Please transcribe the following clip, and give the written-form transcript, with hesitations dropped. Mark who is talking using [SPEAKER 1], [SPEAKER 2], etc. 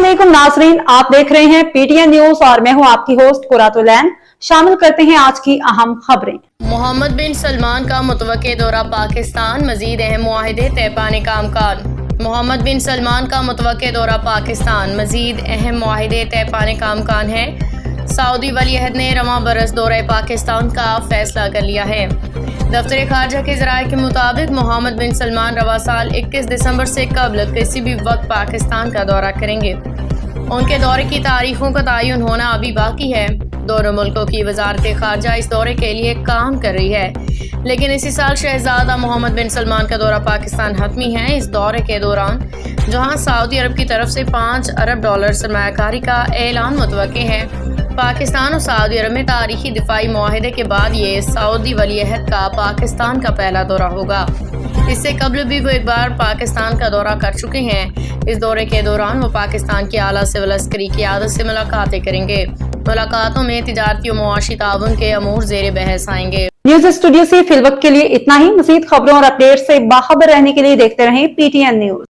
[SPEAKER 1] अस्सलामुअलैकुम नाजरीन, आप देख रहे हैं पीटीएन न्यूज और मैं हूं आपकी होस्ट कुरातुलैन। शामिल करते हैं आज की अहम खबरें।
[SPEAKER 2] मोहम्मद बिन सलमान का मुतवक्के दौरा पाकिस्तान, मजीद अहम मुआहिदे तय पाने का इम्कान। मोहम्मद बिन सलमान का मुतवक्के दौरा पाकिस्तान, मजीद अहम मुआहिदे तय पाने का इम्कान है। सऊदी वलीअहद ने रवां बरस दौरे पाकिस्तान का फैसला कर लिया है। दफ्तर खारजा के ज़राए के मुताबिक मोहम्मद बिन सलमान रवा साल 21 दिसंबर से कबल किसी भी वक्त पाकिस्तान का दौरा करेंगे। उनके दौरे की तारीखों का तयन होना अभी बाकी है। दोनों मुल्कों की वजारत खारजा इस दौरे के लिए काम कर रही है, लेकिन इसी साल शहजादा मोहम्मद बिन सलमान का दौरा पाकिस्तान हतमी है। इस दौरे के दौरान जहां सऊदी अरब की तरफ से $5 अरब सरमायाकारी का ऐलान मुतवक्के है, पाकिस्तान और सऊदी अरब में तारीखी दिफाई मुआहिदे के बाद ये सऊदी वलीअहद का पाकिस्तान का पहला दौरा होगा। इससे कबल भी वो एक बार पाकिस्तान का दौरा कर चुके हैं। इस दौरे के दौरान वो पाकिस्तान की आला सिविल अस्करी क़यादत से मुलाकातें करेंगे। मुलाकातों में तिजारती और मुआशी ताउन के अमूर ज़ेरे बहस आएंगे।
[SPEAKER 1] न्यूज स्टूडियो से फिलवक्त के लिए इतना ही। मज़ीद खबरों और अपडेट से बाखबर रहने के लिए देखते रहें पीटीएन न्यूज।